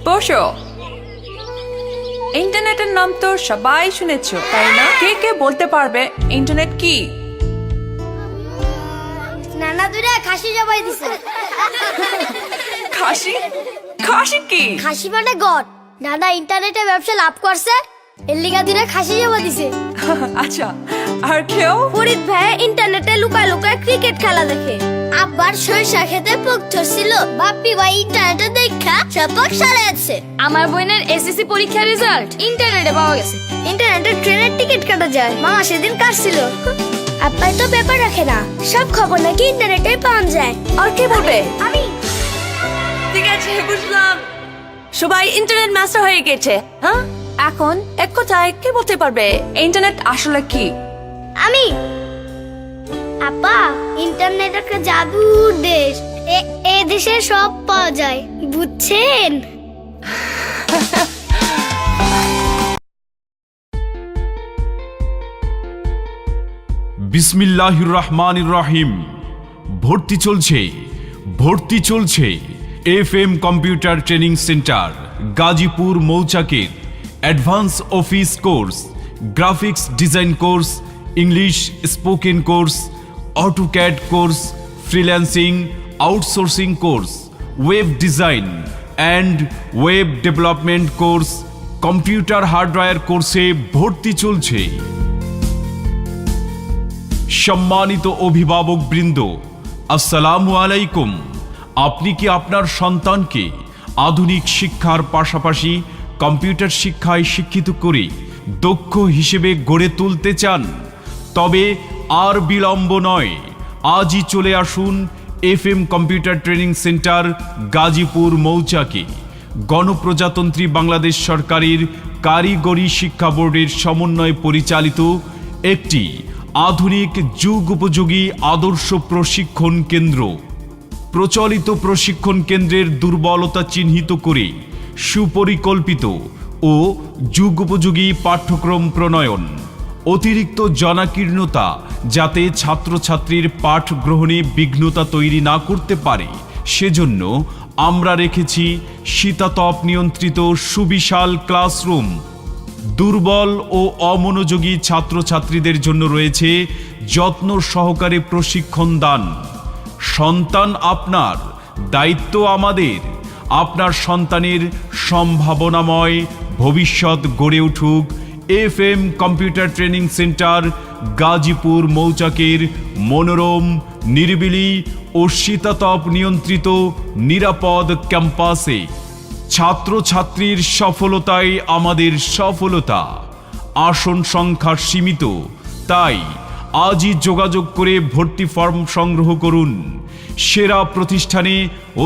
বসো। ইন্টারনেটের নাম তো সবাই শুনেছো, তাই না? কে কে বলতে পারবে ইন্টারনেট কি? নানা দুরা খাসি জবাই দিছে। খাসি? খাসি কি? খাসি মানে গড। নানা ইন্টারনেটে ব্যবসা লাভ করছে, এর লিগা দুরা খাসি জবাই দিছে। আচ্ছা, আর কেউ? ফরিদ ভাই ইন্টারনেটে লুকায় লুকায় ক্রিকেট খেলা দেখে। আবার সরিষা খেতে পোক্ত ছিল, বাপ্পি ভাই ইন্টারনেটে দেখা সপক সারাচ্ছে। আমার বোনের এসএসসি পরীক্ষার রেজাল্ট ইন্টারনেটে পাওয়া গেছে। ইন্টারনেটে ট্রেনের টিকিট কাটা যায়, মামা সেদিন কাটছিল। আব্বাই তো পেপার রাখে না, সব খবর নাকি ইন্টারনেটে পাওয়া যায়। আর কে বলবে? আমি। ঠিক আছে, বুঝলাম। সবাই ইন্টারনেট মাস্টার হয়ে গেছে। হ্যাঁ, এখন এক কথায় কে বলতে পারবে ইন্টারনেট আসলে কি? আমি। আপা, ইন্টারনেট একটা জাদুর দেশ। এ দেশে সব পাওয়া যায়, বুঝছেন? বিসমিল্লাহির রহমানির রহিম। ভর্তি চলছে FM computer training center Gazipur মৌচাকের advance office course, graphics design course, English spoken course, AutoCAD course, freelancing, outsourcing course, web design and web development course, computer hardware কোর্সে ভর্তি চলছে। সম্মানিত অভিভাবক বৃন্দ, আসসালামু আলাইকুম। আপনি কি আপনার সন্তানকে আধুনিক শিক্ষার পাশাপাশি কম্পিউটার শিক্ষায় শিক্ষিত করে দক্ষ হিসেবে গড়ে তুলতে চান? তবে আর বিলম্ব নয়, আজই চলে আসুন FM computer training center Gazipur মৌচাকে। গণপ্রজাতন্ত্রী বাংলাদেশ সরকারের কারিগরি শিক্ষা বোর্ডের সমন্বয়ে পরিচালিত একটি আধুনিক যুগ উপযোগী আদর্শ প্রশিক্ষণ কেন্দ্র। প্রচলিত প্রশিক্ষণ কেন্দ্রের দুর্বলতা চিহ্নিত করে সুপরিকল্পিত ও যুগোপযোগী পাঠ্যক্রম প্রণয়ন, অতিরিক্ত জনাকীর্ণতা যাতে ছাত্রছাত্রীর পাঠ গ্রহণে বিঘ্নতা তৈরি না করতে পারে সেজন্য আমরা রেখেছি শীতাতপ নিয়ন্ত্রিত সুবিশাল ক্লাসরুম। দুর্বল ও অমনোযোগী ছাত্রছাত্রীদের জন্য রয়েছে যত্ন সহকারে প্রশিক্ষণ দান। সন্তান আপনার, দায়িত্ব আমাদের। আপনার সন্তানের সম্ভাবনাময় ভবিষ্যৎ গড়ে উঠুক FM computer training center Gazipur মৌচাকের মনোরম, নিরিবিলি ও শীতাতপ নিয়ন্ত্রিত নিরাপদ ক্যাম্পাসে। ছাত্রছাত্রীর সফলতাই আমাদের সফলতা। আসন সংখ্যা সীমিত, তাই আজই যোগাযোগ করে ভর্তি ফর্ম সংগ্রহ করুন। সেরা প্রতিষ্ঠানে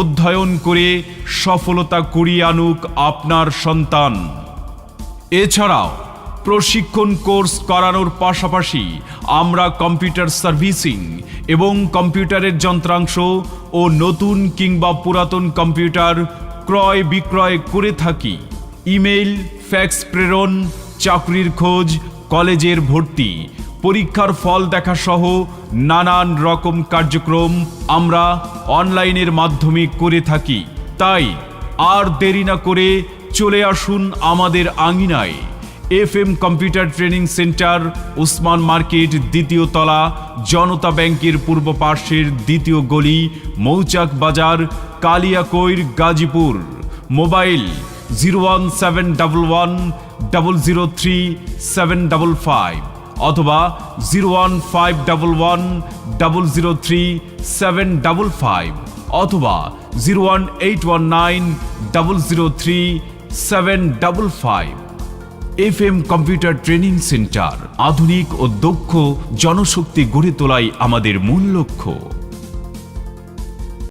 অধ্যয়ন করে সফলতা কুড়িয়ে আনুক আপনার সন্তান। এছাড়াও প্রশিক্ষণ কোর্স করানোর পাশাপাশি আমরা কম্পিউটার সার্ভিসিং এবং কম্পিউটারের যন্ত্রাংশ ও নতুন কিংবা পুরাতন কম্পিউটার ক্রয় বিক্রয় করে থাকি। ইমেইল, ফ্যাক্স প্রেরণ, চাকরির খোঁজ, কলেজের ভর্তি, পরীক্ষার ফল দেখা সহ নানান রকম কার্যক্রম আমরা অনলাইনের মাধ্যমে করে থাকি। তাই আর দেরি না করে চলে আসুন আমাদের আঙিনায়। FM computer training centre, Osman market, দ্বিতীয় তলা, জনতা ব্যাংকের পূর্ব পার্শ্বের দ্বিতীয় গলি, মৌচাক বাজার, কালিয়াকৈর, গাজীপুর। মোবাইল 01711003755 অথবা 01511003755 অথবা 01819003755। এফ.এম কম্পিউটার ট্রেনিং সেন্টার, আধুনিক ও দক্ষ জনশক্তি গড়ে তোলাই আমাদের মূল লক্ষ্য।